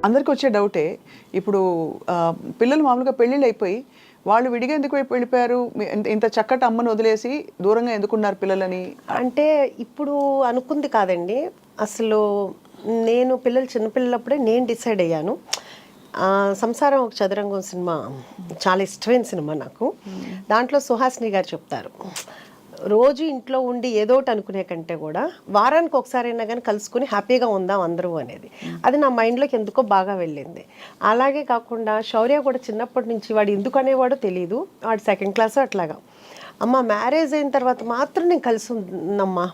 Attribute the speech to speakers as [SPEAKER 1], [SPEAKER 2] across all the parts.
[SPEAKER 1] అందరికి వచ్చే డౌటే ఇప్పుడు పిల్లలు మామూలుగా పెళ్ళిళ్ళు అయిపోయి వాళ్ళు విడిగా ఎందుకు వెళ్ళిపోయారు, ఇంత చక్కటి అమ్మను వదిలేసి దూరంగా ఎందుకున్నారు పిల్లలని?
[SPEAKER 2] అంటే ఇప్పుడు అనుకుంది కాదండి, అసలు నేను పిల్లలు చిన్నపిల్లలప్పుడే నేను డిసైడ్ అయ్యాను. సంసారం ఒక చదరంగం సినిమా చాలా ఇష్టమైన సినిమా నాకు. దాంట్లో సుహాసిని గారు చెప్తారు, రోజు ఇంట్లో ఉండి ఏదో ఒకటి అనుకునే కంటే కూడా వారానికి ఒకసారి అయినా కానీ కలుసుకుని హ్యాపీగా ఉందాం అందరూ అనేది. అది నా మైండ్లోకి ఎందుకో బాగా వెళ్ళింది. అలాగే కాకుండా శౌర్య కూడా చిన్నప్పటి నుంచి వాడు ఎందుకు అనేవాడో తెలియదు, వాడు 2nd క్లాస్ అట్లాగా, అమ్మ మ్యారేజ్ అయిన తర్వాత మాత్రం నేను కలిసి ఉన్నమ్మా,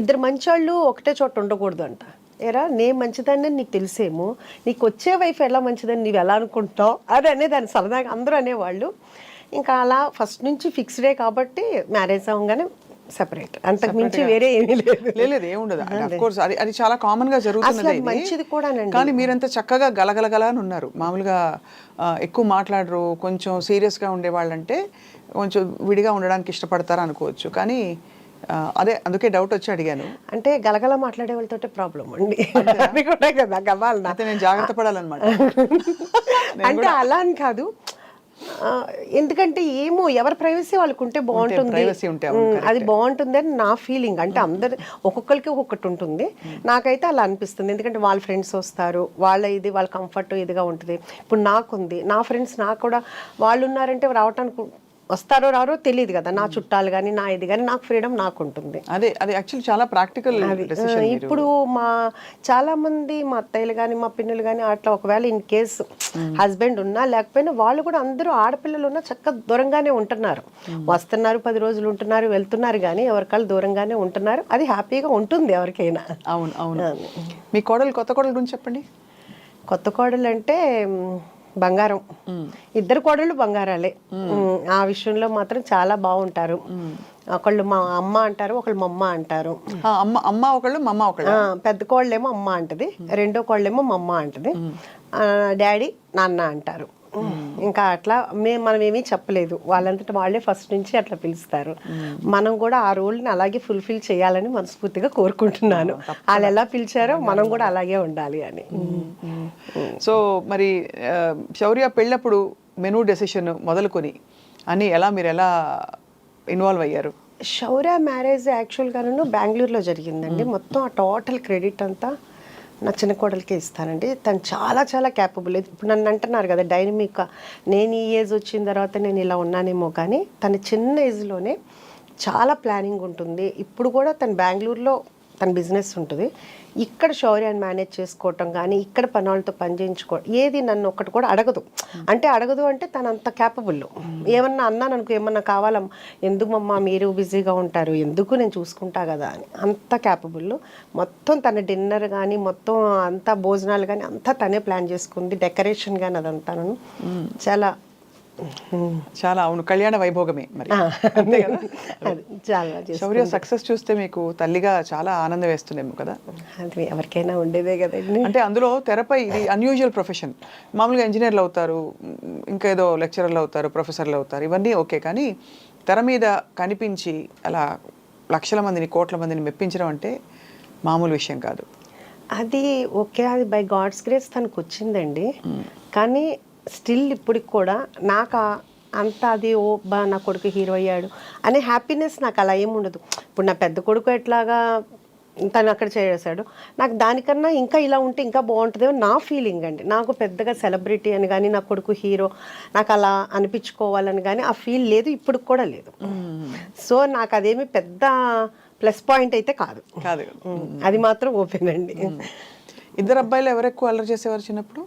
[SPEAKER 2] ఇద్దరు మంచోళ్ళు ఒకటే చోట ఉండకూడదు అంట. ఏరా నేను మంచిదాన్ని నీకు తెలిసేమో, నీకు వచ్చే వైఫ్ ఎలా మంచిదని నీవు ఎలా అనుకుంటావు అది అనేదాన్ని సరదాగా అందరూ అనేవాళ్ళు. ఇంకా అలా ఫస్ట్ నుంచి ఫిక్స్డే కాబట్టి మ్యారేజ్ అవ్వగానే సెపరేట్, అంతకు మించి వేరే ఏమీ
[SPEAKER 1] లేదు, ఏముండదు. అఫ్కోర్స్ అది చాలా కామన్ గా జరుగుతున్నది,
[SPEAKER 2] మంచిది కూడా.
[SPEAKER 1] కానీ మీరంతా చక్కగా గలగలగలా అని ఉన్నారు. మామూలుగా ఎక్కువ మాట్లాడరు, కొంచెం సీరియస్ గా ఉండేవాళ్ళంటే కొంచెం విడిగా ఉండడానికి ఇష్టపడతారు అనుకోవచ్చు. కానీ అదే అందుకే డౌట్ వచ్చి అడిగాను.
[SPEAKER 2] అంటే గలగల మాట్లాడే వాళ్ళతో ప్రాబ్లం అండి, అది కూడా కదా గవాలనా,
[SPEAKER 1] అయితే నేను జాగ్రత్త పడాలన్నమాట.
[SPEAKER 2] అంటే అలా అని కాదు, ఎందుకంటే ఏమో ఎవరి ప్రైవసీ వాళ్ళకు ఉంటే బాగుంటుంది, అది బాగుంటుంది అని నా ఫీలింగ్. అంటే అందరు ఒక్కొక్కరికి ఒక్కొక్కటి ఉంటుంది, నాకైతే అలా అనిపిస్తుంది. ఎందుకంటే వాళ్ళ ఫ్రెండ్స్ వస్తారు, వాళ్ళ కంఫర్ట్ ఇదిగా ఉంటుంది. ఇప్పుడు నాకుంది, నా ఫ్రెండ్స్ నాకు కూడా వాళ్ళు ఉన్నారంటే రావటానికి వస్తారో రారో తెలియదు కదా, నా చుట్టాలు కానీ నా ఇది కానీ, నాకు ఫ్రీడమ్ నాకు ఉంటుంది.
[SPEAKER 1] అదే అది యాక్చువల్లీ చాలా ప్రాక్టికల్ డెసిషన్.
[SPEAKER 2] ఇప్పుడు చాలా మంది మా అత్తయ్యలు కానీ మా పిన్నులు కానీ అట్లా ఒకవేళ ఇన్ కేసు హస్బెండ్ ఉన్నా లేకపోయినా వాళ్ళు కూడా అందరూ ఆడపిల్లలు ఉన్నా చక్కగా దూరంగానే ఉంటున్నారు, వస్తున్నారు 10 రోజులు ఉంటున్నారు వెళ్తున్నారు, కానీ ఎవరికాళ్ళు దూరంగానే ఉంటున్నారు. అది హ్యాపీగా ఉంటుంది ఎవరికైనా.
[SPEAKER 1] అవును అవును. మీ కొత్త కోడలు గురించి చెప్పండి.
[SPEAKER 2] కొత్త కోడలు అంటే బంగారం, ఇద్దరు కోడళ్ళు బంగారాలే. ఆ విషయంలో మాత్రం చాలా బాగుంటారు. ఒకళ్ళు మా అమ్మ అంటారు, ఒకళ్ళు మా అమ్మ అంటారు.
[SPEAKER 1] అమ్మ ఒకళ్ళు మా అమ్మ ఒకళ్ళు.
[SPEAKER 2] పెద్ద కోళ్ళేమో అమ్మ అంటది, రెండో కోళ్ళేమో మా అమ్మ అంటది, డాడీ నాన్న అంటారు. ఇంకా అట్లా మనం ఏమీ చెప్పలేదు, వాళ్ళంతటా వాళ్ళే ఫస్ట్ నుంచి అట్లా పిలుస్తారు. మనం కూడా ఆ రోల్ని అలాగే ఫుల్ఫిల్ చేయాలని మనస్ఫూర్తిగా కోరుకుంటున్నాను. వాళ్ళు ఎలా పిలిచారో మనం కూడా అలాగే ఉండాలి అని.
[SPEAKER 1] సో మరి శౌర్య పెళ్ళప్పుడు మెనూ డెసిషన్ మొదలుకొని అని మీరు ఎలా ఇన్వాల్వ్ అయ్యారు?
[SPEAKER 2] శౌర్య మ్యారేజ్ యాక్చువల్గాను బెంగళూరులో జరిగిందండి. మొత్తం ఆ టోటల్ క్రెడిట్ అంతా నా చిన్న కోడలికే ఇస్తానండి. తను చాలా చాలా క్యాపబుల్. ఇప్పుడు నన్ను అంటున్నారు కదా డైనమిక్, నేను ఈ ఏజ్ వచ్చిన తర్వాత నేను ఇలా ఉన్నానేమో, కానీ తన చిన్న ఏజ్లోనే చాలా ప్లానింగ్ ఉంటుంది. ఇప్పుడు కూడా తను బెంగళూరులో తన బిజినెస్ ఉంటుంది, ఇక్కడ శౌర్యాన్ని మేనేజ్ చేసుకోవటం కానీ ఇక్కడ పనులతో పని చేయించుకోవడం, ఏది నన్ను ఒక్కటి కూడా అడగదు. అంటే తను అంత క్యాపబుల్. ఏమన్నా అన్నాను అనుకో, ఏమన్నా కావాలా, ఎందుకమ్మా మీరు బిజీగా ఉంటారు, ఎందుకు నేను చూసుకుంటా కదా అని, అంత క్యాపబుల్. మొత్తం తన డిన్నర్ కానీ మొత్తం అంతా భోజనాలు కానీ అంతా తనే ప్లాన్ చేసుకుంది, డెకరేషన్ కానీ అదంతా చాలా
[SPEAKER 1] చాలా అవును, కళ్యాణ వైభోగమే మరి. అంతే కదా. శౌర్య సక్సెస్ చూస్తే మీకు తల్లిగా చాలా ఆనందం వేస్తుందేమో కదా?
[SPEAKER 2] అది ఎవరికైనా ఉండేదే కదండి.
[SPEAKER 1] అంటే అందులో తెరపై ఇది అన్యూజువల్ ప్రొఫెషన్. మామూలుగా ఇంజనీర్లు అవుతారు, ఇంకా ఏదో లెక్చరర్లు అవుతారు, ప్రొఫెసర్లు అవుతారు, ఇవన్నీ ఓకే. కానీ తెర మీద కనిపించి అలా లక్షల మందిని కోట్ల మందిని మెప్పించడం అంటే మామూలు విషయం కాదు.
[SPEAKER 2] అది ఓకే, అది బై గాడ్స్ గ్రేస్ తనకు వచ్చిందండి. కానీ స్టిల్ ఇప్పటికి కూడా నాకు అంత అది నా కొడుకు హీరో అయ్యాడు అనే హ్యాపీనెస్ నాకు అలా ఏముండదు. ఇప్పుడు నా పెద్ద కొడుకు ఎట్లాగా తను అక్కడ చేసాడు, నాకు దానికన్నా ఇంకా ఇలా ఉంటే ఇంకా బాగుంటుందేమో నా ఫీలింగ్ అండి. నాకు పెద్దగా సెలబ్రిటీ అని కానీ నా కొడుకు హీరో నాకు అలా అనిపించుకోవాలని కానీ ఆ ఫీల్ లేదు, ఇప్పుడు కూడా లేదు. సో నాకు అదేమి పెద్ద ప్లస్ పాయింట్ అయితే కాదు, అది మాత్రం ఓపెన్ అండి.
[SPEAKER 1] ఇద్దరు అబ్బాయిలు ఎవరు ఎక్కువ అల్లరి చేసేవారు చిన్నప్పుడు?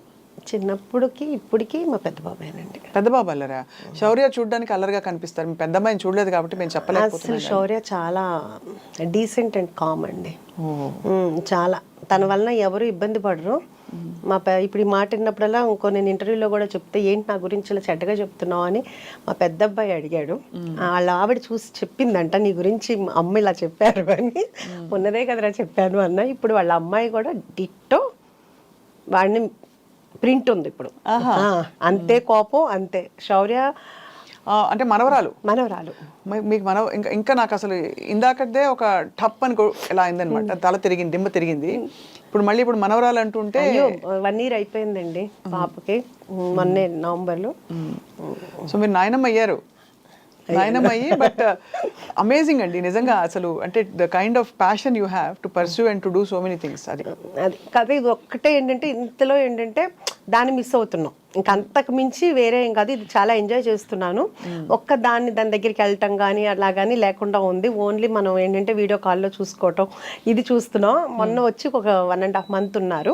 [SPEAKER 2] చిన్నప్పుడుకి ఇప్పటికి మా పెద్ద బాబాయేనండి.
[SPEAKER 1] పెద్ద బాబు అల్లరా? శౌర్య చూడడానికి అల్లరిగా కనిపిస్తారు, మీ పెద్ద అమ్మాయిని చూడలేదు కాబట్టి మేము చెప్పలేకపోతున్నాం.
[SPEAKER 2] అసలు శౌర్య చాలా డీసెంట్ అండ్ కామ్ అండి, చాలా. తన వలన ఎవరు ఇబ్బంది పడరు. ఇప్పుడు ఈ మాట విన్నప్పుడల్లా నేను ఇంటర్వ్యూలో కూడా చెప్తే ఏంటి నా గురించి ఇలా చెడ్డగా చెప్తున్నావు అని మా పెద్ద అబ్బాయి అడిగాడు. వాళ్ళ ఆవిడ చూసి చెప్పిందంట, నీ గురించి అమ్మ ఇలా చెప్పారు అని. ఉన్నదే కదరా చెప్పాను అన్న. ఇప్పుడు వాళ్ళ అమ్మాయి కూడా డిట్టో వాడిని ప్రింట్ ఉంది ఇప్పుడు, అంతే కోపం అంతే. శౌర్య
[SPEAKER 1] అంటే మనవరాలు
[SPEAKER 2] మనవరాలు.
[SPEAKER 1] మీకు ఇంకా నాకు అసలు ఇందాకదే ఒక టప్ అని ఎలా అయిందనమాట, తల తిరిగింది, దిమ్మ తిరిగింది. ఇప్పుడు మనవరాలు అంటుంటే
[SPEAKER 2] 1 year అయిపోయిందండి పాపకి, మొన్నే నవంబర్లో.
[SPEAKER 1] సో మీరు నాయనమ్మ అయ్యారు, బట్ అమేజింగ్ అండి నిజంగా. అసలు అంటే the kind of passion you have to pursue and to do so many things. అది
[SPEAKER 2] కదా, ఇది ఒక్కటే ఏంటంటే ఇంతలో ఏంటంటే దాన్ని మిస్ అవుతున్నాం, ఇంకా అంతకు మించి వేరే ఏం కాదు. ఇది చాలా ఎంజాయ్ చేస్తున్నాను. దాని దగ్గరికి వెళ్ళటం కానీ అలా కానీ లేకుండా ఉంది. ఓన్లీ మనం ఏంటంటే వీడియో కాల్లో చూసుకోవటం, ఇది చూస్తున్నాం. మొన్న వచ్చి ఒక 1.5 month ఉన్నారు,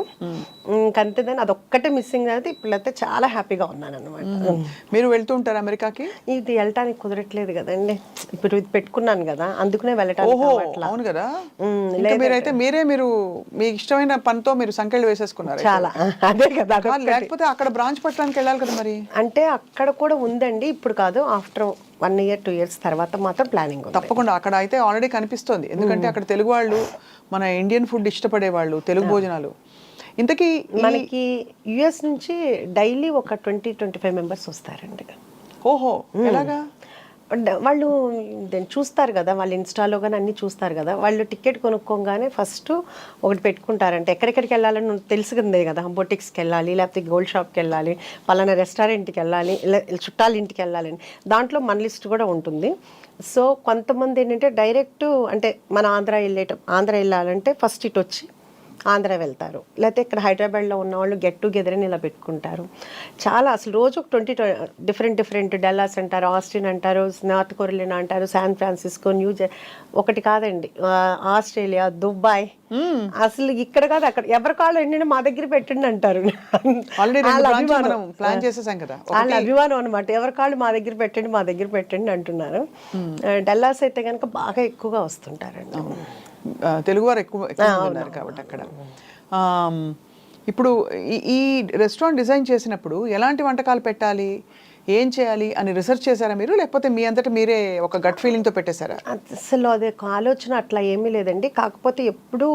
[SPEAKER 2] ఇంకంతేదాన్ని అదొక్కటే మిస్సింగ్ అయితే. ఇప్పుడైతే చాలా హ్యాపీగా ఉన్నాను అనమాట.
[SPEAKER 1] మీరు వెళ్తూ ఉంటారు అమెరికాకి?
[SPEAKER 2] ఇది వెళ్ళటానికి కుదరట్లేదు కదండి, ఇప్పుడు ఇది పెట్టుకున్నాను కదా, అందుకనే వెళ్ళటానికి.
[SPEAKER 1] అవును కదా, మీరైతే మీరు మీ ఇష్టమైన పనితో మీరు సంఖ్యలు వేసేసుకున్నారు
[SPEAKER 2] చాలా. అదే కదా,
[SPEAKER 1] లేకపోతే అక్కడ బ్రాంచ్ పట్టడానికి వెళ్ళాలి కదా మరి.
[SPEAKER 2] అంటే అక్కడ కూడా ఉందండి, ఇప్పుడు కాదు, ఆఫ్టర్ 1 year 2 years తర్వాత మాత్రం ప్లానింగ్.
[SPEAKER 1] తప్పకుండా అక్కడ అయితే ఆల్రెడీ కనిపిస్తుంది, ఎందుకంటే అక్కడ తెలుగు వాళ్ళు, మన ఇండియన్ ఫుడ్ ఇష్టపడే వాళ్ళు, తెలుగు భోజనాలు. ఇంతకీ
[SPEAKER 2] మనకి యుఎస్ నుంచి డైలీ ఒక 20-25 మెంబర్స్ వస్తారండి.
[SPEAKER 1] ఓహో, ఎలాగా?
[SPEAKER 2] వాళ్ళు చూస్తారు కదా, వాళ్ళు ఇన్స్టాలో కానీ అన్నీ చూస్తారు కదా, వాళ్ళు టికెట్ కొనుక్కోగానే ఫస్ట్ ఒకటి పెట్టుకుంటారంటే ఎక్కడెక్కడికి వెళ్ళాలని తెలుసుకుందే కదా. బొటిక్స్కి వెళ్ళాలి, లేకపోతే గోల్డ్ షాప్కి వెళ్ళాలి, పలానా రెస్టారెంట్కి వెళ్ళాలి, చుట్టాల ఇంటికి వెళ్ళాలి అని. దాంట్లో మన లిస్ట్ కూడా ఉంటుంది. సో కొంతమంది ఏంటంటే డైరెక్ట్ అంటే మన ఆంధ్ర వెళ్ళాలంటే ఫస్ట్ ఇటు వచ్చి ఆంధ్ర వెళ్తారు, లేకపోతే ఇక్కడ హైదరాబాద్లో ఉన్న వాళ్ళు గెట్ టుగెదర్ అని ఇలా పెట్టుకుంటారు. చాలా అసలు రోజు 20 డిఫరెంట్ డల్లాస్ అంటారు, ఆస్టిన్ అంటారు, నార్త్ కొరియా అంటారు, శాన్ ఫ్రాన్సిస్కో, ఒకటి కాదండి, ఆస్ట్రేలియా, దుబాయ్, అసలు ఇక్కడ కాదు అక్కడ. ఎవరి కాళ్ళు ఏంటంటే మా దగ్గర పెట్టండి అంటారు. వాళ్ళ అభిమానం అనమాట, ఎవరి కాళ్ళు మా దగ్గర పెట్టండి అంటున్నారు. డల్లాస్ అయితే కనుక బాగా ఎక్కువగా వస్తుంటారండి,
[SPEAKER 1] తెలుగువారు ఎక్కువ ఉన్నారు కాబట్టి అక్కడ. ఇప్పుడు ఈ రెస్టారెంట్ డిజైన్ చేసినప్పుడు ఎలాంటి వంటకాలు పెట్టాలి, ఏం చేయాలి అని రీసెర్చ్ చేశారా మీరు, లేకపోతే మీ అంతటా మీరే ఒక గట్ ఫీలింగ్తో పెట్టేశారా?
[SPEAKER 2] అసలు అదే ఆలోచన అట్లా ఏమీ లేదండి. కాకపోతే ఎప్పుడు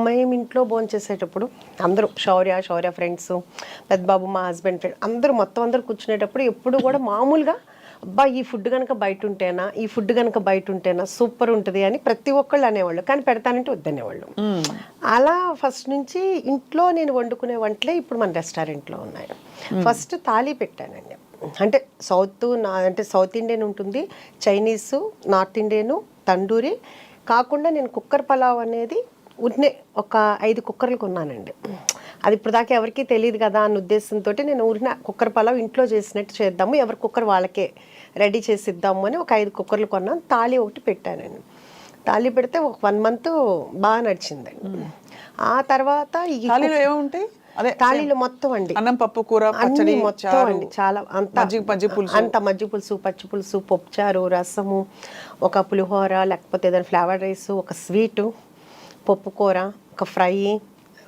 [SPEAKER 2] మేము ఇంట్లో భోజనం చేసేటప్పుడు అందరూ శౌర్య ఫ్రెండ్స్, పెద్దబాబు మా హస్బెండ్ ఫ్రెండ్ అందరూ కూర్చునేటప్పుడు ఎప్పుడు కూడా మామూలుగా అబ్బా ఈ ఫుడ్ కనుక బయట ఉంటేనా సూపర్ ఉంటుంది అని ప్రతి ఒక్కళ్ళు అనేవాళ్ళు, కానీ పెడతానంటే వద్దనేవాళ్ళు. అలా ఫస్ట్ నుంచి ఇంట్లో నేను వండుకునే వంటలే ఇప్పుడు మన రెస్టారెంట్లో ఉన్నాయి. ఫస్ట్ థాలీ పెట్టానండి, అంటే సౌత్ ఇండియన్ ఉంటుంది, చైనీసు, నార్త్ ఇండియను, తండూరి కాకుండా నేను కుక్కర్ పలావ్ అనేది ఒక 5 కుక్కర్లు కొన్నానండి. అది ఇప్పుడు దాకా ఎవరికి తెలియదు కదా అన్న ఉద్దేశంతో నేను కుక్కర్ పలావ్ ఇంట్లో చేసినట్టు చేద్దాము, ఎవరి కుక్కర్ వాళ్ళకే రెడీ చేసి ఇద్దాము అని ఒక 5 కుక్కర్లు కొన్నాను. తాళి ఒకటి పెట్టానండి. తాళి పెడితే ఒక 1 month బాగా నడిచిందండి. ఆ తర్వాత ఈ తాళీలో మొత్తం అండి
[SPEAKER 1] అన్నం, పప్పు, కూర,
[SPEAKER 2] అన్ని మొత్తం అండి, చాలా అంత మజ్జిగ పులుసు, పచ్చి పులుసు, పప్పుచారు, రసము, ఒక పులిహోర, లేకపోతే ఏదైనా ఫ్లేవర్ రైస్, ఒక స్వీటు, పప్పు కూర, ఒక ఫ్రై,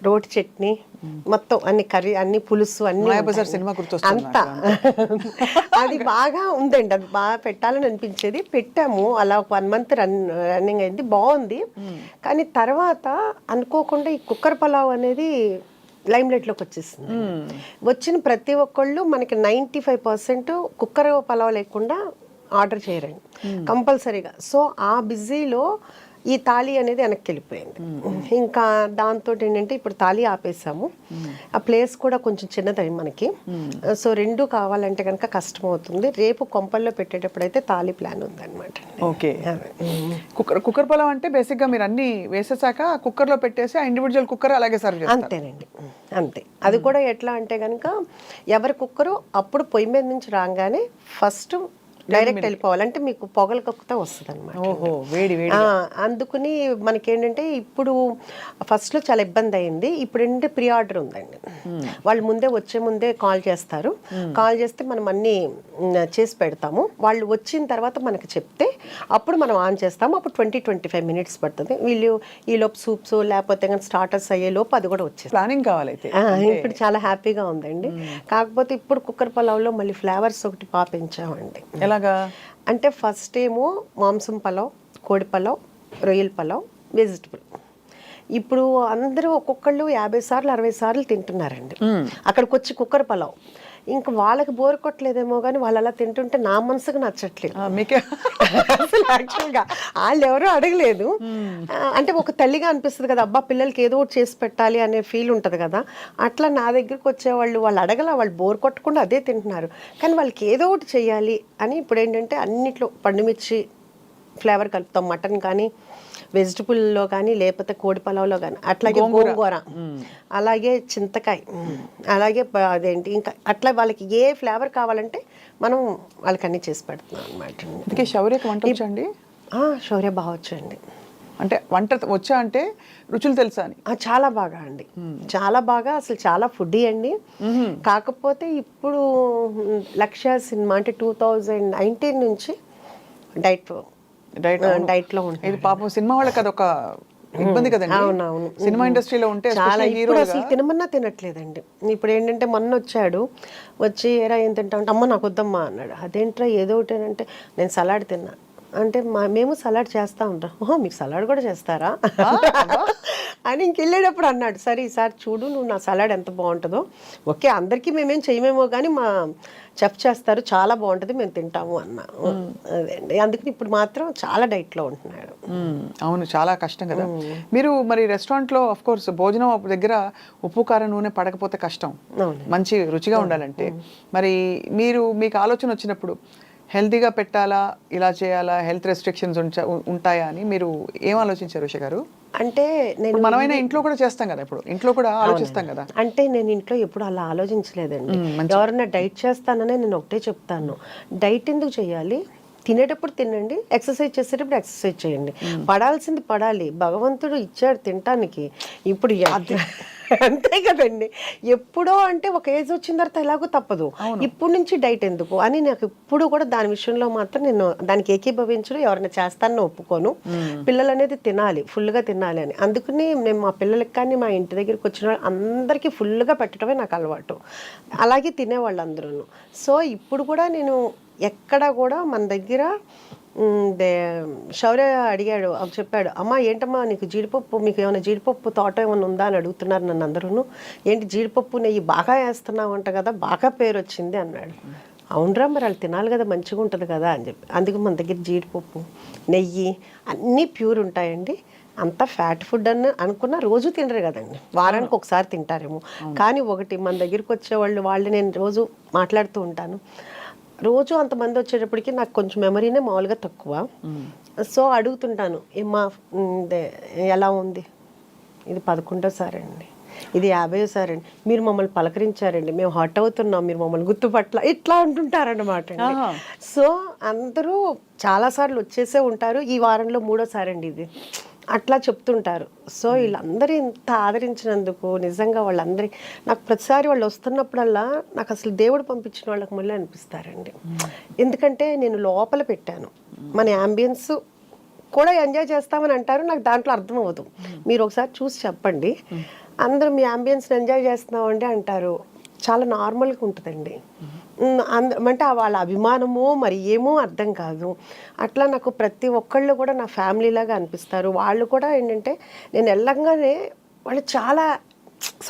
[SPEAKER 2] రోటి చట్నీ, మొత్తం అన్ని కర్రీ, అన్ని పులుసు, అన్ని అంతా. అది బాగా ఉందండి, అది బాగా పెట్టాలని అనిపించేది. పెట్టాము, అలా ఒక 1 month రన్నింగ్ అయింది, బాగుంది. కానీ తర్వాత అనుకోకుండా ఈ కుక్కర్ పలావ్ అనేది లైమ్లైట్లోకి వచ్చేసింది. వచ్చిన ప్రతి ఒక్కళ్ళు మనకి 95% కుక్కర్ పలావ్ లేకుండా ఆర్డర్ చేయరండి కంపల్సరీగా. సో ఆ బిజీలో ఈ తాళి అనేది వెనక్కి వెళ్ళిపోయింది. ఇంకా దాంతో ఏంటంటే ఇప్పుడు తాళి ఆపేసాము. ఆ ప్లేస్ కూడా కొంచెం చిన్నది మనకి, సో 2 కావాలంటే కనుక కష్టం అవుతుంది. రేపు కొంపల్లో పెట్టేటప్పుడు అయితే తాళి ప్లాన్ ఉందన్నమాట.
[SPEAKER 1] ఓకే, కుక్కర్ పొలం అంటే బేసిక్గా మీరు అన్ని వేసేసాక కుక్కర్లో పెట్టేసి ఆ ఇండివిజువల్ కుక్కర్ అలాగే సర్వ్ చేస్తారు?
[SPEAKER 2] అంతేనండి, అంతే. అది కూడా ఎట్లా అంటే కనుక ఎవరి కుక్కరు అప్పుడు పొయ్యి మీద నుంచి రాగానే ఫస్ట్ డైరెక్ట్ వెళ్ళిపోవాలంటే మీకు పొగలు కక్కుతా వస్తుంది అనమాట. అందుకుని మనకేంటంటే ఇప్పుడు ఫస్ట్లో చాలా ఇబ్బంది అయింది. ఇప్పుడు ఏంటంటే ప్రీ ఆర్డర్ ఉందండి, వాళ్ళు వచ్చే ముందే కాల్ చేస్తారు. కాల్ చేస్తే మనం అన్నీ చేసి పెడతాము. వాళ్ళు వచ్చిన తర్వాత మనకి చెప్తే అప్పుడు మనం ఆన్ చేస్తాము. అప్పుడు 20-25 minutes పడుతుంది. వీళ్ళు ఈలోపు సూప్స్ లేకపోతే కానీ స్టార్టర్స్ అయ్యే లోపు అది కూడా వచ్చేది.
[SPEAKER 1] ప్లానింగ్ కావాలైతే
[SPEAKER 2] ఇప్పుడు చాలా హ్యాపీగా ఉందండి. కాకపోతే ఇప్పుడు కుక్కర్ పలావ్లో మళ్ళీ ఫ్లేవర్స్ ఒకటి పెంచామండి. అంటే ఫస్ట్ ఏమో మాంసం పలావ్, కోడి పలావ్, రొయ్యల పలావ్, వెజిటబుల్. ఇప్పుడు అందరూ ఒక్కొక్కళ్ళు 50 సార్లు 60 సార్లు తింటున్నారండి అక్కడికి వచ్చి కుక్కర్ పలావ్. ఇంకా వాళ్ళకి బోర్ కొట్టలేదేమో కానీ వాళ్ళు అలా తింటుంటే నా మనసుకు నచ్చట్లేదు.
[SPEAKER 1] మీకే
[SPEAKER 2] అసలు యాక్చువల్గా వాళ్ళు ఎవరూ అడగలేదు. అంటే ఒక తల్లిగా అనిపిస్తుంది కదా, అబ్బా పిల్లలకి ఏదో ఒకటి చేసి పెట్టాలి అనే ఫీల్ ఉంటుంది కదా. అట్లా నా దగ్గరికి వచ్చేవాళ్ళు వాళ్ళు అడగల, వాళ్ళు బోర్ కొట్టకుండా అదే తింటున్నారు. కానీ వాళ్ళకి ఏదో ఒకటి చెయ్యాలి అని ఇప్పుడు ఏంటంటే అన్నిట్లో పండుమిర్చి ఫ్లేవర్ కలుపుతాం, మటన్ కానీ వెజిటబుల్లో కానీ లేకపోతే కోడి పలావ్లో కానీ, అట్లాగే గోంగూర, అలాగే చింతకాయ, అలాగే అదేంటి ఇంకా అట్లా వాళ్ళకి ఏ ఫ్లేవర్ కావాలంటే మనం వాళ్ళకి అన్నీ చేసి పెడుతున్నాం అనమాట.
[SPEAKER 1] అందుకే శౌర్యకి వంట వచ్చండి?
[SPEAKER 2] శౌర్య బాగా వచ్చండి.
[SPEAKER 1] అంటే వంట వచ్చా అంటే రుచులు తెలుసా అని?
[SPEAKER 2] చాలా బాగా అండి, చాలా బాగా, అసలు చాలా ఫుడ్డీ అండి. కాకపోతే ఇప్పుడు లక్ష్య సినిమా అంటే 2019 నుంచి డైట్లో ఉంటుంది.
[SPEAKER 1] ఇది పాపం సినిమా వాళ్ళకి అదొక ఇబ్బంది కదండి.
[SPEAKER 2] అవునవును,
[SPEAKER 1] సినిమా ఇండస్ట్రీలో ఉంటే
[SPEAKER 2] చాలా. ఇప్పుడు అసలు తినమన్నా తినట్లేదండి. ఇప్పుడు ఏంటంటే మొన్న వచ్చి ఏరా ఏం తింటా అంటే, అమ్మ నాకు వద్దమ్మా అన్నాడు. అదేంట్రా ఏదో ఒకటి అంటే, నేను సలాడ్ తిన్నా అంటే మేము సలాడ్ చేస్తూ ఉంటాం. ఓహో మీకు సలాడ్ కూడా చేస్తారా అని ఇంకెళ్ళేటప్పుడు అన్నాడు. సరే ఈసారి చూడు నువ్వు నా సలాడ్ ఎంత బాగుంటుందో. ఓకే అందరికీ మేమేం చేయమేమో కానీ మా చెఫ్ చేస్తారు, చాలా బాగుంటుంది, మేము తింటాము అన్నా. అదే అండి, అందుకని ఇప్పుడు మాత్రం చాలా డైట్లో ఉంటున్నాడు.
[SPEAKER 1] అవును, చాలా కష్టం కదా. మీరు మరి రెస్టారెంట్లో ఆఫ్ కోర్స్ భోజనం దగ్గర ఉప్పు కారం నూనె పడకపోతే కష్టం, మంచి రుచిగా ఉండాలంటే. మరి మీకు ఆలోచన వచ్చినప్పుడు హెల్తీగా పెట్టాలా, ఇలా చేయాలా, హెల్త్ రెస్ట్రిక్షన్స్ ఉంటాయా అని మీరు ఏం ఆలోచించారు ఉష గారు?
[SPEAKER 2] అంటే నేను
[SPEAKER 1] మనమైనా ఇంట్లో కూడా చేస్తాం కదా, ఇప్పుడు ఇంట్లో కూడా ఆలోచిస్తాం కదా.
[SPEAKER 2] అంటే నేను ఇంట్లో ఎప్పుడు అలా ఆలోచించలేదండి. ఎవరైనా డైట్ చేస్తాననే నేను ఒకటే చెప్తాను, డైట్ ఎందుకు చేయాలి, తినేటప్పుడు తినండి, ఎక్సర్సైజ్ చేసేటప్పుడు ఎక్సర్సైజ్ చేయండి, పడాల్సింది పడాలి, భగవంతుడు ఇచ్చాడు తినటానికి. ఇప్పుడు అంతే కదండి, ఎప్పుడో అంటే ఒక ఏజ్ వచ్చిన తర్వాత ఎలాగో తప్పదు, ఇప్పుడు నుంచి డైట్ ఎందుకు అని నాకు ఇప్పుడు కూడా దాని విషయంలో మాత్రం నేను దానికి ఏకీభవించడం, ఎవరైనా చేస్తానని ఒప్పుకోను. పిల్లలు అనేది తినాలి, ఫుల్గా తినాలి అని. అందుకని నేను మా పిల్లలకి కానీ మా ఇంటి దగ్గరికి వచ్చిన అందరికీ ఫుల్గా పెట్టడమే నాకు అలవాటు, అలాగే తినేవాళ్ళు అందరూ. సో ఇప్పుడు కూడా నేను ఎక్కడ కూడా మన దగ్గర శౌర్య అడిగాడు, చెప్పాడు, అమ్మ ఏంటమ్మా నీకు జీడిపప్పు, మీకు ఏమైనా జీడిపప్పు తోట ఏమైనా ఉందా అని అడుగుతున్నారు నన్ను అందరూ. ఏంటి జీడిపప్పు నెయ్యి బాగా వేస్తున్నావు అంట కదా, బాగా పేరు వచ్చింది అన్నాడు. అవునరా మరి వాళ్ళు తినాలి కదా, మంచిగా ఉంటుంది కదా అని చెప్పి. అందుకు మన దగ్గర జీడిపప్పు నెయ్యి అన్నీ ప్యూర్ ఉంటాయండి. అంతా ఫ్యాట్ ఫుడ్ అని అనుకున్న రోజు తినరు కదండి, వారానికి ఒకసారి తింటారేమో. కానీ ఒకటి మన దగ్గరికి వచ్చేవాళ్ళు నేను రోజు మాట్లాడుతూ ఉంటాను, రోజు అంతమంది వచ్చేటప్పటికి నాకు కొంచెం మెమరీనే మామూలుగా తక్కువ. సో అడుగుతుంటాను, ఏమా ఎలా ఉంది, ఇది 11వ అండి, ఇది 50వ అండి, మీరు మమ్మల్ని పలకరించారండి, మేము హర్ట్ అవుతున్నాం, మీరు మమ్మల్ని గుర్తుపట్ల, ఇట్లా అంటుంటారన్నమాట అండి. సో అందరూ చాలాసార్లు వచ్చేసే ఉంటారు, ఈ వారంలో 3వ అండి ఇది, అట్లా చెప్తుంటారు. సో వీళ్ళందరూ ఇంత ఆదరించినందుకు నిజంగా వాళ్ళందరి నాకు ప్రతిసారి వాళ్ళు వస్తున్నప్పుడల్లా నాకు అసలు దేవుడు పంపించిన వాళ్ళకి మళ్ళీ అనిపిస్తారండి. ఎందుకంటే నేను లోపల పెట్టాను, మన యాంబియన్స్ కూడా ఎంజాయ్ చేస్తామని అంటారు, నాకు దాంట్లో అర్థం అవ్వదు. మీరు ఒకసారి చూసి చెప్పండి, అందరూ మీ యాంబియన్స్ని ఎంజాయ్ చేస్తున్నామండి అంటారు, చాలా నార్మల్గా ఉంటుందండి. అంటే వాళ్ళ అభిమానమో మరి ఏమో అర్థం కాదు. అట్లా నాకు ప్రతి ఒక్కళ్ళు కూడా నా ఫ్యామిలీలాగా అనిపిస్తారు. వాళ్ళు కూడా ఏంటంటే నేను వెళ్ళంగానే వాళ్ళు చాలా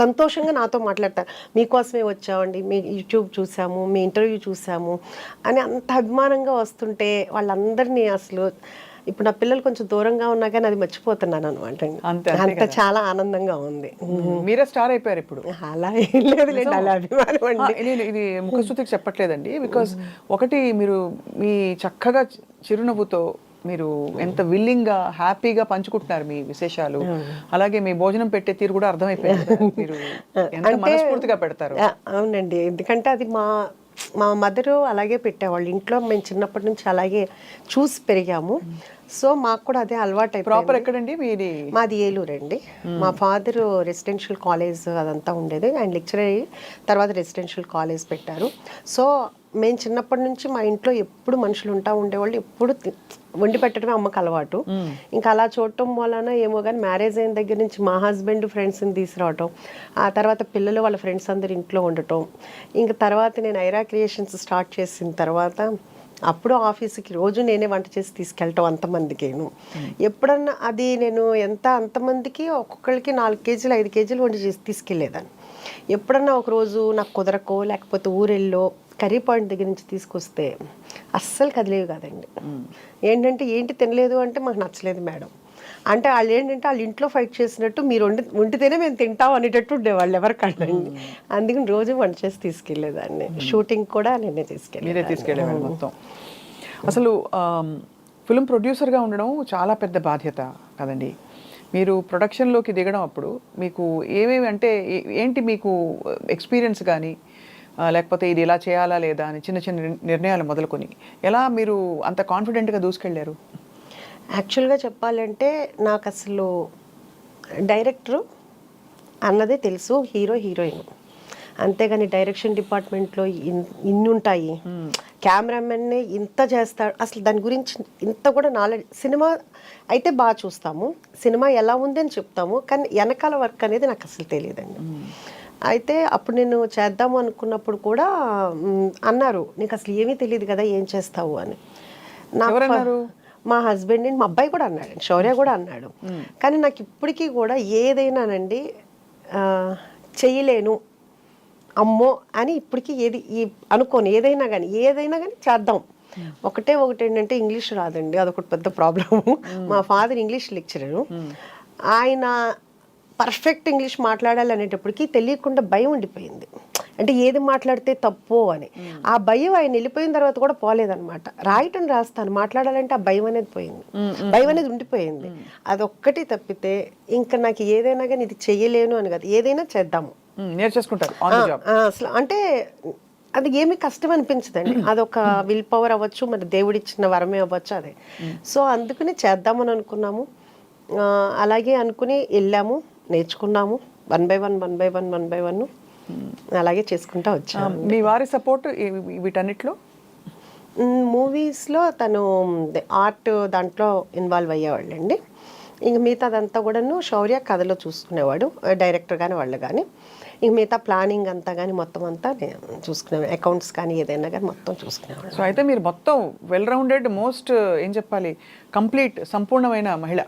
[SPEAKER 2] సంతోషంగా నాతో మాట్లాడతారు, మీకోసమే వచ్చామండి, మీ యూట్యూబ్ చూసాము, మీ ఇంటర్వ్యూ చూసాము అని అంత అభిమానంగా వస్తుంటే వాళ్ళందరినీ అసలు ఇప్పుడు నా పిల్లలు కొంచెం దూరంగా ఉన్నా కానీ అది మర్చిపోతున్నాను అనమాట. అంత చాలా ఆనందంగా ఉంది.
[SPEAKER 1] మీరే స్టార్ అయిపోయారు ఇప్పుడు.
[SPEAKER 2] అలా ఏం లేదు, అలా అభిమానం అండి.
[SPEAKER 1] నేను ఇది ముఖస్తుతికి చెప్పట్లేదండి, బికాస్ ఒకటి మీరు మీ చక్కగా చిరునవ్వుతో మీరు ఎంత విల్లింగ్గా హ్యాపీగా పంచుకుంటున్నారు మీ విశేషాలు, అలాగే మీ భోజనం పెట్టే తీరు కూడా అర్థమైపోయింది, మీరు ఎంత మనస్ఫూర్తిగా పెడతారు.
[SPEAKER 2] అవునండి, ఎందుకంటే అది మా మదరు అలాగే పెట్టేవాళ్ళు ఇంట్లో, మేము చిన్నప్పటి నుంచి అలాగే చూసి పెరిగాము. సో మాకు కూడా అదే అలవాటు అయిపోయింది.
[SPEAKER 1] ప్రాపర్ ఎక్కడండి మీది?
[SPEAKER 2] మాది ఏలూరు అండి. మా ఫాదర్ రెసిడెన్షియల్ కాలేజ్ అదంతా ఉండేది, ఆయన లెక్చరర్ అయ్యి తర్వాత రెసిడెన్షియల్ కాలేజ్ పెట్టారు. సో మేము చిన్నప్పటి నుంచి మా ఇంట్లో ఎప్పుడు మనుషులు ఉండేవాళ్ళు, ఎప్పుడు వండి పెట్టడమే అమ్మకు అలవాటు. ఇంకా అలా చూడటం వలన ఏమో కానీ మ్యారేజ్ అయిన దగ్గర నుంచి మా హస్బెండ్ ఫ్రెండ్స్ని తీసుకురావటం, ఆ తర్వాత పిల్లలు వాళ్ళ ఫ్రెండ్స్ అందరు ఇంట్లో ఉండటం, ఇంకా తర్వాత నేను ఐరా క్రియేషన్స్ స్టార్ట్ చేసిన తర్వాత అప్పుడు ఆఫీస్కి రోజు నేనే వంట చేసి తీసుకెళ్ళటం అంతమందికేను. ఎప్పుడన్నా అది నేను అంతమందికి ఒక్కొక్కరికి 4 కేజీలు 5 కేజీలు వండి చేసి తీసుకెళ్ళేదాన్ని. ఎప్పుడన్నా ఒకరోజు నాకు కుదరకో లేకపోతే ఊరెళ్ళో కర్రీ పాయింట్ దగ్గర నుంచి తీసుకొస్తే అస్సలు కదిలేవి కాదండి. ఏంటి తినలేదు అంటే మాకు నచ్చలేదు మేడం అంటే వాళ్ళు ఏంటంటే వాళ్ళ ఇంట్లో ఫైట్ చేసినట్టు మీరు వండితేనే మేము తింటాం అనేటట్టు ఉండేవాళ్ళు ఎవరికండి. అందుకని రోజు వంట చేసి తీసుకెళ్ళేదాన్ని. షూటింగ్ కూడా నేనే
[SPEAKER 1] తీసుకెళ్ళేవాళ్ళు మొత్తం. అసలు ఫిల్మ్ ప్రొడ్యూసర్గా ఉండడం చాలా పెద్ద బాధ్యత కదండి. మీరు ప్రొడక్షన్లోకి దిగడం అప్పుడు మీకు ఏమేమి అంటే ఏంటి మీకు ఎక్స్పీరియన్స్ కానీ లేకపోతే ఇది ఇలా చేయాలా లేదా అని చిన్న చిన్న నిర్ణయాలు మొదలుకొని ఎలా మీరు అంత కాన్ఫిడెంట్గా దూసుకెళ్ళారు?
[SPEAKER 2] యాక్చువల్గా చెప్పాలంటే నాకు అసలు డైరెక్టరు అన్నదే తెలుసు, హీరో హీరోయిన్, అంతేగాని డైరెక్షన్ డిపార్ట్మెంట్లో ఇన్ని ఉంటాయి, కెమెరామెన్నే ఇంత చేస్తాడు, అసలు దాని గురించి ఇంత కూడా నాలెడ్జ్. సినిమా అయితే బాగా చూస్తాము, సినిమా ఎలా ఉంది అని చెప్తాము, కానీ వెనకాల వర్క్ అనేది నాకు అసలు తెలియదండి. అయితే అప్పుడు నేను చేద్దాము అనుకున్నప్పుడు కూడా అన్నారు నీకు అసలు ఏమీ తెలియదు కదా ఏం చేస్తావు అని. నాకు మా హస్బెండ్ మా అబ్బాయి కూడా అన్నాడు, శౌర్య కూడా అన్నాడు. కానీ నాకు ఇప్పటికీ కూడా ఏదైనానండి చెయ్యలేను అమ్మో అని ఇప్పటికీ అనుకోను. ఏదైనా కానీ చేద్దాం. ఒకటి ఏంటంటే ఇంగ్లీష్ రాదండి, అదొకటి పెద్ద ప్రాబ్లము. మా ఫాదర్ ఇంగ్లీష్ లెక్చరరు, ఆయన పర్ఫెక్ట్ ఇంగ్లీష్ మాట్లాడాలి అనేటప్పటికి తెలియకుండా భయం ఉండిపోయింది. అంటే ఏది మాట్లాడితే తప్పు అని. ఆ భయం ఆయన వెళ్ళిపోయిన తర్వాత కూడా పోలేదన్నమాట. రాస్తాను, మాట్లాడాలంటే ఆ భయం అనేది పోయింది, భయం అనేది ఉండిపోయింది. అదొక్కటి తప్పితే ఇంకా నాకు ఏదైనా కానీ ఇది చెయ్యలేను అని కాదు, ఏదైనా చేద్దాము
[SPEAKER 1] నేర్చేసుకుంటారు
[SPEAKER 2] అసలు. అంటే అది ఏమి కష్టం అనిపించదండి, అదొక విల్ పవర్ అవ్వచ్చు, మరి దేవుడిచ్చిన వరమే అవ్వచ్చు అదే. సో అందుకని చేద్దామని అనుకున్నాము. అలాగే అనుకుని వెళ్ళాము, నేర్చుకున్నాము, 1 by 1 అలాగే చేసుకుంటా వచ్చాము.
[SPEAKER 1] మీ వారి సపోర్ట్ వీటన్నిటిలో?
[SPEAKER 2] మూవీస్లో తను ఆర్ట్ దాంట్లో ఇన్వాల్వ్ అయ్యేవాళ్ళండి. ఇంక మిగతాదంతా కూడాను శౌర్య కథలో చూసుకునేవాడు, డైరెక్టర్ కానీ వాళ్ళు కానీ. ఇంక మిగతా ప్లానింగ్ అంతా కానీ మొత్తం అంతా నేను చూసుకునేవాడు, అకౌంట్స్ కానీ ఏదైనా కానీ మొత్తం చూసుకునేవాడు.
[SPEAKER 1] సో అయితే మీరు మొత్తం వెల్ రౌండెడ్, మోస్ట్ ఏం చెప్పాలి, కంప్లీట్ సంపూర్ణమైన మహిళ.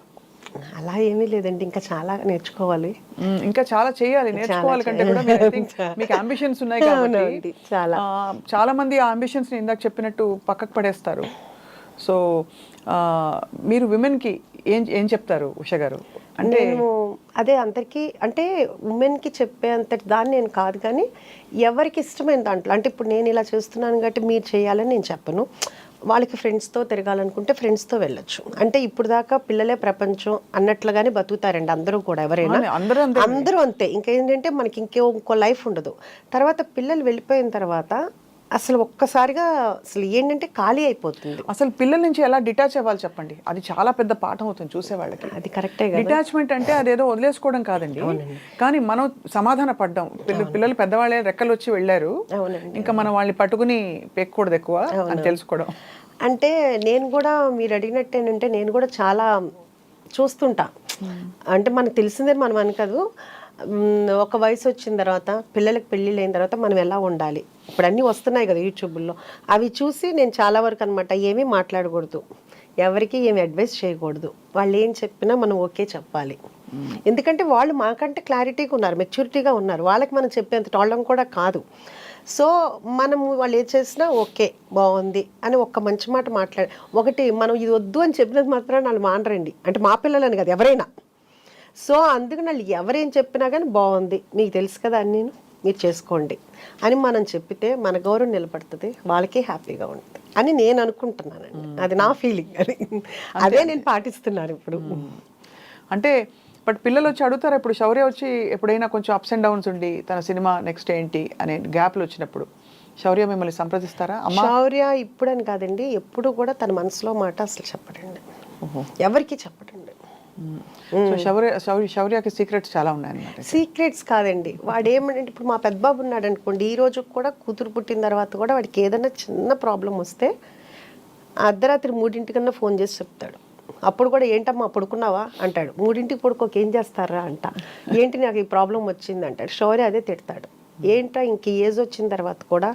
[SPEAKER 2] అలా ఏమీ లేదండి, ఇంకా చాలా నేర్చుకోవాలి,
[SPEAKER 1] ఇంకా చాలా చేయాలి. నేర్చుకోవాలి కంటే కూడా మీకు అంబిషన్స్ ఉన్నాయి కాబట్టి చాలా మంది ఆ అంబిషన్స్ ని ఇందాక చెప్పినట్టు పక్కకు పడేస్తారు. సో మీరు విమెన్కి ఏం చెప్తారు ఉష గారు?
[SPEAKER 2] అంటే నేను అదే అందరికీ అంటే ఉమెన్కి చెప్పే అంతటి దాన్ని నేను కాదు, కానీ ఎవరికి ఇష్టమైన దాంట్లో అంటే ఇప్పుడు నేను ఇలా చేస్తున్నాను కాబట్టి మీరు చేయాలని నేను చెప్పను. వాళ్ళకి ఫ్రెండ్స్తో తిరగాలనుకుంటే ఫ్రెండ్స్తో వెళ్ళొచ్చు. అంటే ఇప్పుడు దాకా పిల్లలే ప్రపంచం అన్నట్లుగానే బతుకుతారండి అందరూ కూడా, ఎవరైనా అందరూ అంతే. ఇంకేంటంటే మనకి ఇంకో లైఫ్ ఉండదు. తర్వాత పిల్లలు వెళ్ళిపోయిన తర్వాత అసలు ఒక్కసారిగా అసలు ఏంటంటే ఖాళీ అయిపోతుంది.
[SPEAKER 1] అసలు పిల్లల నుంచి ఎలా డిటాచ్ అవ్వాలి చెప్పండి, అది చాలా పెద్ద పాఠం అవుతుంది చూసే వాళ్ళకి.
[SPEAKER 2] అది కరెక్టే.
[SPEAKER 1] డిటాచ్మెంట్ అంటే అదేదో వదిలేసుకోవడం కాదండి, కానీ మనం సమాధాన పడ్డాం. పిల్లలు పెద్దవాళ్ళే రెక్కలు వచ్చి వెళ్ళారు, ఇంకా మనం వాళ్ళని పట్టుకుని పెక్కకూడదు ఎక్కువ అని తెలుసుకోవడం.
[SPEAKER 2] అంటే నేను కూడా మీరు అడిగినట్టు ఏంటంటే నేను కూడా చాలా చూస్తుంటా. అంటే మనకు తెలిసిందే మనం అనుకోదు, ఒక వయసు వచ్చిన తర్వాత పిల్లలకి పెళ్ళిళ్ళు అయిన తర్వాత మనం ఎలా ఉండాలి, ఇప్పుడు అన్నీ వస్తున్నాయి కదా యూట్యూబ్లో, అవి చూసి నేను చాలా వరకు అనమాట ఏమీ మాట్లాడకూడదు, ఎవరికి ఏమి అడ్వైస్ చేయకూడదు, వాళ్ళు ఏం చెప్పినా మనం ఓకే చెప్పాలి. ఎందుకంటే వాళ్ళు మాకంటే క్లారిటీగా ఉన్నారు, మెచ్యూరిటీగా ఉన్నారు, వాళ్ళకి మనం చెప్పేంత టోళ్ళం కూడా కాదు. సో మనము వాళ్ళు ఏం చేసినా ఓకే బాగుంది అని ఒక్క మంచి మాట మాట్లాడి, ఒకటి మనం ఇది వద్దు అని చెప్పినది మాత్రం వాళ్ళు మానరండి, అంటే మా పిల్లలని కదా ఎవరైనా. సో అందుకని వాళ్ళు ఎవరేం చెప్పినా కానీ బాగుంది, మీకు తెలుసు కదా అన్నీ మీరు చేసుకోండి అని మనం చెప్పితే మన గౌరవం నిలబడుతుంది, వాళ్ళకే హ్యాపీగా ఉంటుంది అని నేను అనుకుంటున్నానండి. అది నా ఫీలింగ్, అది అదే నేను పాటిస్తున్నాను ఇప్పుడు.
[SPEAKER 1] అంటే బట్ పిల్లలు వచ్చి అడుగుతారా, ఇప్పుడు శౌర్య వచ్చి ఎప్పుడైనా కొంచెం అప్స్ అండ్ డౌన్స్ ఉండి తన సినిమా నెక్స్ట్ ఏంటి అనే గ్యాప్లు వచ్చినప్పుడు శౌర్య మిమ్మల్ని సంప్రదిస్తారా?
[SPEAKER 2] శౌర్య ఇప్పుడని కాదండి, ఎప్పుడు కూడా తన మనసులో మాట అసలు చెప్పడండి, ఎవరికి చెప్పడండి.
[SPEAKER 1] శౌర్యకి సీక్రెట్స్ చాలా ఉన్నాయన్నమాట.
[SPEAKER 2] సీక్రెట్స్ కాదండి, వాడు ఏమంటే ఇప్పుడు మా పెద్ద బాబు ఉన్నాడు అనుకోండి, ఈ రోజు కూడా కూతురు పుట్టిన తర్వాత కూడా వాడికి ఏదైనా చిన్న ప్రాబ్లం వస్తే అర్ధరాత్రి 3 ఫోన్ చేసి చెప్తాడు. అప్పుడు కూడా ఏంటమ్మా పడుకున్నావా అంటాడు, 3 పడుకోక ఏం చేస్తారా అంట, ఏంటి నాకు ఈ ప్రాబ్లం వచ్చింది అంటాడు. శౌర్య అదే తిడతాడు, ఏంటో ఇంక ఏజ్ వచ్చిన తర్వాత కూడా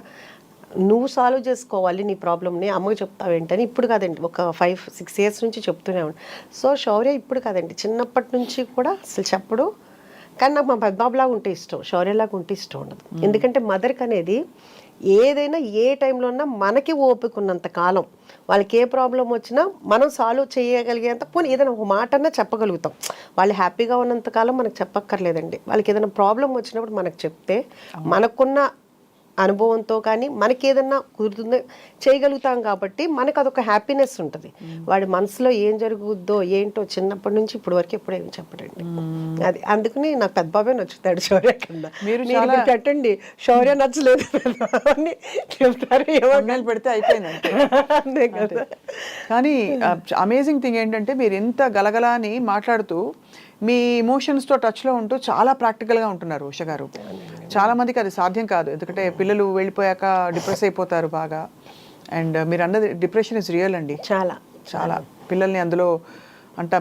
[SPEAKER 2] నువ్వు సాల్వ్ చేసుకోవాలి నీ ప్రాబ్లమ్ని, అమ్మకి చెప్తావేంటని. ఇప్పుడు కాదండి, ఒక 5-6 years నుంచి చెప్తూనే ఉన్నాడు. సో శౌర్య ఇప్పుడు కాదండి, చిన్నప్పటి నుంచి కూడా అసలు చెప్పడు, కానీ నాకు మా పెద్దబాబులాగా ఉంటే ఇష్టం, శౌర్యలాగా ఉంటే ఇష్టం ఉండదు. ఎందుకంటే మదర్కి అనేది ఏదైనా ఏ టైంలో ఉన్నా మనకి ఓపిక ఉన్నంత కాలం వాళ్ళకి ఏ ప్రాబ్లం వచ్చినా మనం సాల్వ్ చేయగలిగేంత, పోనీ ఏదైనా ఒక మాట అన్నా చెప్పగలుగుతాం. వాళ్ళు హ్యాపీగా ఉన్నంత కాలం మనకు చెప్పక్కర్లేదండి. వాళ్ళకి ఏదైనా ప్రాబ్లం వచ్చినప్పుడు మనకు చెప్తే మనకున్న అనుభవంతో కానీ మనకి ఏదన్నా కుదురుతుందో చేయగలుగుతాం కాబట్టి మనకు అదొక హ్యాపీనెస్ ఉంటుంది. వాడి మనసులో ఏం జరుగుద్దో ఏంటో చిన్నప్పటి నుంచి ఇప్పుడు వరకు ఎప్పుడు ఏమి చెప్పడండి. అది అందుకని నాకు పెద్ద బాబే నచ్చుతాడు శౌర్య కింద. మీరు పెట్టండి శౌర్య నచ్చలేదు అని చెప్తారు,
[SPEAKER 1] పెడితే అయిపోయింది
[SPEAKER 2] అంతే కదా.
[SPEAKER 1] కానీ అమేజింగ్ థింగ్ ఏంటంటే మీరు ఎంత గలగలా అని మాట్లాడుతూ మీ ఇమోషన్స్తో టచ్లో ఉంటూ చాలా ప్రాక్టికల్గా ఉంటున్నారు ఉష గారు. చాలా మందికి అది సాధ్యం కాదు, ఎందుకంటే పిల్లలు వెళ్ళిపోయాక డిప్రెస్ అయిపోతారు బాగా. అండ్ మీరు అన్నది డిప్రెషన్ ఇస్ రియల్ అండి,
[SPEAKER 2] చాలా
[SPEAKER 1] చాలా. పిల్లల్ని అందులో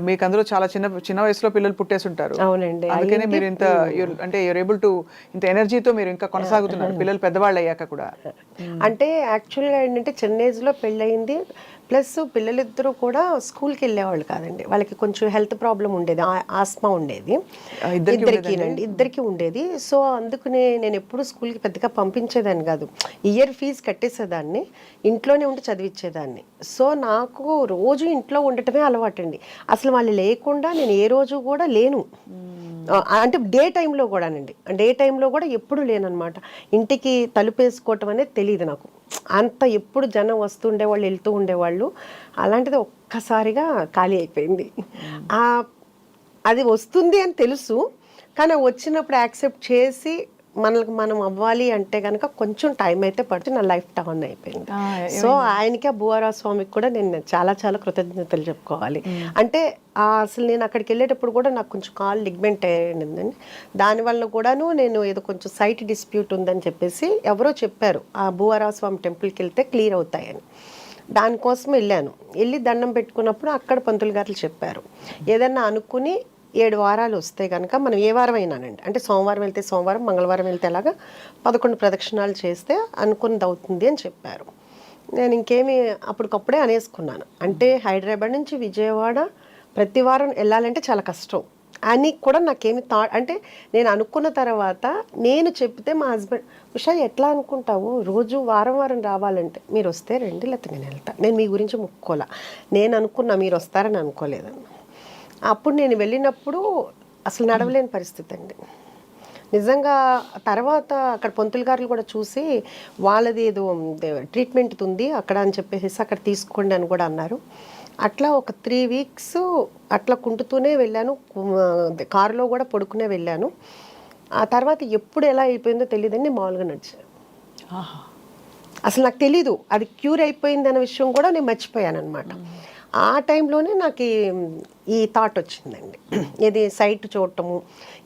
[SPEAKER 1] మీకు అందులో చాలా చిన్న వయసులో పిల్లలు పుట్టేసి ఉంటారు.
[SPEAKER 2] అవునండి.
[SPEAKER 1] అందుకనే మీరు ఇంత అంటే యూర్ ఏబుల్ టు ఇంత ఎనర్జీతో మీరు ఇంకా కొనసాగుతున్నారు పిల్లలు పెద్దవాళ్ళు అయ్యాక కూడా.
[SPEAKER 2] అంటే యాక్చువల్గా ఏంటంటే చిన్న ఏజ్లో పెళ్ళయింది, ప్లస్ పిల్లలిద్దరూ కూడా స్కూల్కి వెళ్ళేవాళ్ళు కాదండి. వాళ్ళకి కొంచెం హెల్త్ ప్రాబ్లం ఉండేది, ఆస్మా ఉండేది ఇద్దరికి ఉండేది. సో అందుకనే నేను ఎప్పుడు స్కూల్కి పెద్దగా పంపించేదాన్ని కాదు, ఇయర్ ఫీజు కట్టేసేదాన్ని, ఇంట్లోనే ఉండి చదివించేదాన్ని. సో నాకు రోజు ఇంట్లో ఉండటమే అలవాటండి. అసలు వాళ్ళు లేకుండా నేను ఏ రోజు కూడా లేను. అంటే డే టైంలో కూడానండి, డే టైంలో కూడా ఎప్పుడు లేనమాట. ఇంటికి తలుపు వేసుకోవటం అనేది తెలియదు నాకు. అంత ఎప్పుడు జనం వస్తుండేవాళ్ళు, వెళ్తూ ఉండేవాళ్ళు. అలాంటిది ఒక్కసారిగా ఖాళీ అయిపోయింది. అది వస్తుంది అని తెలుసు, కానీ వచ్చినప్పుడు యాక్సెప్ట్ చేసి మనకి మనం అవ్వాలి అంటే కనుక కొంచెం టైం అయితే పడుతుంది. నా లైఫ్ టర్న్ అయిపోయింది. సో ఆయనకి, ఆ భూవరా స్వామికి కూడా నేను చాలా చాలా కృతజ్ఞతలు చెప్పుకోవాలి. అంటే అసలు నేను అక్కడికి వెళ్ళేటప్పుడు కూడా నాకు కొంచెం కాల్ లిగ్మెంట్ అయ్యిందండి. దానివల్ల కూడాను నేను ఏదో కొంచెం సైట్ డిస్ప్యూట్ ఉందని చెప్పేసి ఎవరో చెప్పారు, ఆ భూవరా స్వామి టెంపుల్కి వెళ్తే క్లియర్ అవుతాయని. దానికోసం వెళ్ళి దండం పెట్టుకున్నప్పుడు అక్కడ పంతులు గారు చెప్పారు, ఏదన్నా అనుకుని 7 వారాలు వస్తే కనుక మనం ఏ వారం అయినానండి, అంటే సోమవారం వెళ్తే సోమవారం, మంగళవారం వెళ్తే అలాగా 11 ప్రదక్షిణాలు చేస్తే అనుకున్నది అవుతుంది అని చెప్పారు. నేను ఇంకేమి అప్పటికప్పుడే అనేసుకున్నాను. అంటే హైదరాబాద్ నుంచి విజయవాడ ప్రతి వారం వెళ్ళాలంటే చాలా కష్టం అని కూడా నాకేమి అంటే నేను అనుకున్న తర్వాత నేను చెప్తే మా హస్బెండ్, ఉషా ఎట్లా అనుకుంటావు, రోజు వారం వారం రావాలంటే, మీరు వస్తే రండి లేకపోతే నేను వెళ్తాను, నేను మీ గురించి ముక్కోలా, నేను అనుకున్నా మీరు వస్తారని అనుకోలేదన్న. అప్పుడు నేను వెళ్ళినప్పుడు అసలు నడవలేని పరిస్థితి అండి నిజంగా. తర్వాత అక్కడ పంతులు గారులు కూడా చూసి వాళ్ళది ఏదో ట్రీట్మెంట్ ఉంది అక్కడ అని చెప్పేసి అక్కడ తీసుకోండి అని కూడా అన్నారు. అట్లా ఒక 3 వీక్స్ అట్లా కుంటుతూనే వెళ్ళాను, కారులో కూడా పడుకునే వెళ్ళాను. ఆ తర్వాత ఎప్పుడు ఎలా అయిపోయిందో తెలియదండి, మామూలుగా నడిచాను. అసలు నాకు తెలీదు అది క్యూర్ అయిపోయింది అనే విషయం కూడా నేను మర్చిపోయాను అనమాట. ఆ టైంలోనే నాకు ఈ థాట్ వచ్చిందండి, ఇది సైట్ చూడటము,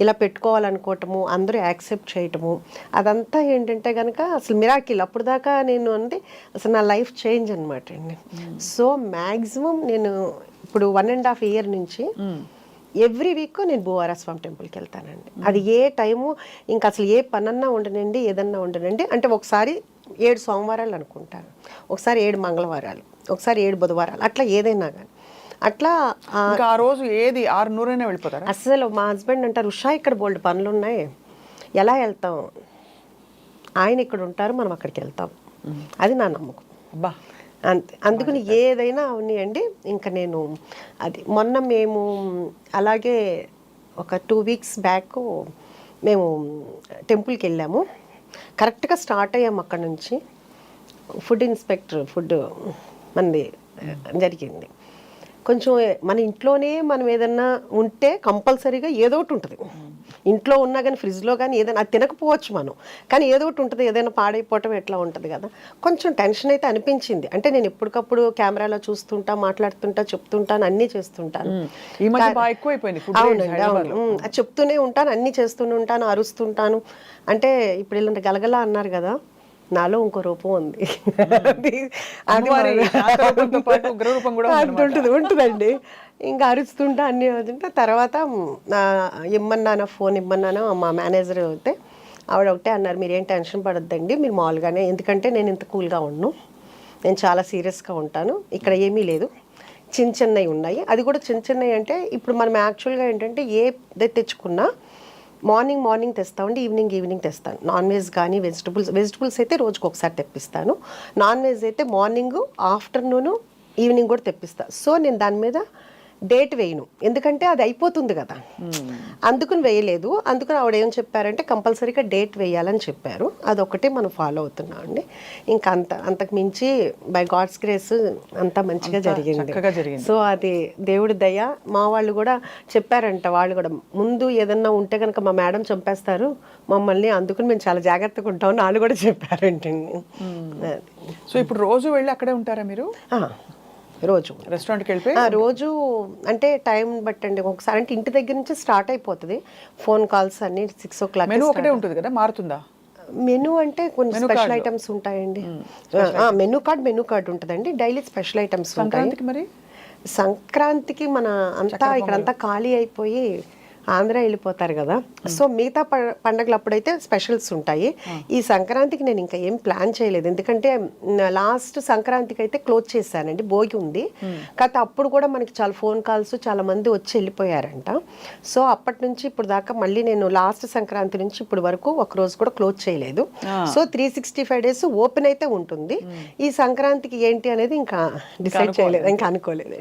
[SPEAKER 2] ఇలా పెట్టుకోవాలనుకోవటము, అందరూ యాక్సెప్ట్ చేయటము, అదంతా ఏంటంటే కనుక అసలు మిరాకిల్. అప్పుడు దాకా నేను అంటే అసలు నా లైఫ్ చేంజ్ అనమాట అండి. సో మ్యాక్సిమం నేను ఇప్పుడు 1.5 ఇయర్ నుంచి ఎవ్రీ వీక్ నేను భూవరా స్వామి టెంపుల్కి వెళ్తానండి. అది ఏ టైము ఇంకా అసలు ఏ పనన్నా ఉండనండి, ఏదన్నా ఉండనండి. అంటే ఒకసారి 7 సోమవారాలు అనుకుంటాను, ఒకసారి 7 మంగళవారాలు, ఒకసారి 7 బుధవారాలు, అట్లా ఏదైనా కానీ అట్లా
[SPEAKER 1] ఆ రోజు ఏది 6:100 వెళ్ళిపోతారు.
[SPEAKER 2] అసలు మా హస్బెండ్ అంటారు, ఉషా ఇక్కడ బోల్డ్ పనులు ఉన్నాయి, ఎలా వెళ్తాం, ఆయన ఇక్కడ ఉంటారు మనం అక్కడికి వెళ్తాం, అది నా నమ్మకం.
[SPEAKER 1] అబ్బా
[SPEAKER 2] అంతే. అందుకని ఏదైనా ఉన్నాయండి. ఇంకా నేను అది మొన్న మేము అలాగే ఒక 2 వీక్స్ బ్యాక్ మేము టెంపుల్కి వెళ్ళాము. కరెక్ట్గా స్టార్ట్ అయ్యాము అక్కడ నుంచి. ఫుడ్ ఇన్స్పెక్టర్ మనది జరిగింది. కొంచెం మన ఇంట్లోనే మనం ఏదన్నా ఉంటే కంపల్సరీగా ఏదో ఒకటి ఉంటుంది. ఇంట్లో ఉన్నా కానీ ఫ్రిడ్జ్లో కానీ ఏదైనా అది తినకపోవచ్చు మనం, కానీ ఏదో ఒకటి ఉంటుంది, ఏదైనా పాడైపోవటం ఎట్లా ఉంటుంది కదా. కొంచెం టెన్షన్ అయితే అనిపించింది. అంటే నేను ఎప్పటికప్పుడు కెమెరాలో చూస్తుంటా, మాట్లాడుతుంటా, చెప్తుంటాను, అన్నీ చేస్తుంటాను. అవునండి, అవును, అది చెప్తూనే ఉంటాను, అన్నీ చేస్తూనే ఉంటాను, అరుస్తుంటాను. అంటే ఇప్పుడు ఇలాంటి గలగలా అన్నారు కదా, నాలో ఇంకో రూపం ఉంది, ఉంటుందండి. ఇంకా అరుస్తుంటా అన్నీ అవుతుంటే తర్వాత ఇమ్మన్నాను, ఫోన్ ఇమ్మన్నాను. మా మేనేజర్ అయితే ఆవిడ ఒకటే అన్నారు, మీరేం టెన్షన్ పడొద్దండి, మీరు మామూలుగానే, ఎందుకంటే నేను ఇంత కూల్గా ఉన్నాను, నేను చాలా సీరియస్గా ఉంటాను, ఇక్కడ ఏమీ లేదు, చిన్నవి ఉన్నాయి. అది కూడా చిన్నవి అంటే ఇప్పుడు మనం యాక్చువల్గా ఏంటంటే ఏది తెచ్చుకున్నా మార్నింగ్ తెస్తామండి, ఈవినింగ్ తెస్తాను. నాన్ వెజ్ కానీ వెజిటబుల్స్ అయితే రోజుకి ఒకసారి తెప్పిస్తాను. నాన్ వెజ్ అయితే మార్నింగ్, ఆఫ్టర్నూను, ఈవినింగ్ కూడా తెప్పిస్తా. సో నేను దాని మీద డేట్ వేయను, ఎందుకంటే అది అయిపోతుంది కదా, అందుకుని వేయలేదు. అందుకని ఆవిడ ఏం చెప్పారంటే కంపల్సరీగా డేట్ వేయాలని చెప్పారు. అదొకటే మనం ఫాలో అవుతున్నాం అండి. ఇంకా అంతకు మించి బై గాడ్స్ గ్రేస్ అంతా మంచిగా
[SPEAKER 1] చక్కగా
[SPEAKER 2] జరిగింది. సో అది దేవుడి దయ. మా వాళ్ళు కూడా చెప్పారంట, వాళ్ళు కూడా ముందు ఏదన్నా ఉంటే కనుక మా మేడం చంపేస్తారు మమ్మల్ని, అందుకని మేము చాలా జాగ్రత్తగా ఉంటామని వాళ్ళు కూడా చెప్పారంటండి.
[SPEAKER 1] సో ఇప్పుడు రోజు వెళ్ళి అక్కడే ఉంటారా మీరు?
[SPEAKER 2] రోజు
[SPEAKER 1] రెస్టారెంట్కి వెళ్ళిపోయి
[SPEAKER 2] రోజు అంటే టైం బట్టండి. ఒకసారి అంటే ఇంటి దగ్గర నుంచి స్టార్ట్ అయిపోతుంది, ఫోన్ కాల్స్ అన్ని 6 o'clock.
[SPEAKER 1] మెనూ ఒకటే ఉంటుంది కదా, మారుతుందా?
[SPEAKER 2] మెనూ అంటే కొన్ని స్పెషల్ ఐటమ్స్ ఉంటాయండి. మెనూ కార్డ్ ఉంటుందండి, డైలీ స్పెషల్ ఐటమ్స్ ఉంటాయి.
[SPEAKER 1] సంక్రాంతికి మరి?
[SPEAKER 2] సంక్రాంతికి మన అంతా ఇక్కడంతా ఖాళీ అయిపోయి ఆంధ్ర వెళ్ళిపోతారు కదా, సో మిగతా పండగలు అప్పుడైతే స్పెషల్స్ ఉంటాయి. ఈ సంక్రాంతికి నేను ఇంకా ఏం ప్లాన్ చేయలేదు, ఎందుకంటే లాస్ట్ సంక్రాంతికి అయితే క్లోజ్ చేశానండి, భోగి ఉంది. కాకపోతే అప్పుడు కూడా మనకి చాలా ఫోన్ కాల్స్, చాలా మంది వచ్చి వెళ్ళిపోయారంట. సో అప్పటి నుంచి ఇప్పుడు దాకా మళ్ళీ నేను లాస్ట్ సంక్రాంతి నుంచి ఇప్పుడు వరకు ఒక రోజు కూడా క్లోజ్ చేయలేదు. సో 365 days ఓపెన్ అయితే ఉంటుంది. ఈ సంక్రాంతికి ఏంటి అనేది ఇంకా డిసైడ్ చేయలేదు, ఇంకా అనుకోలేదు.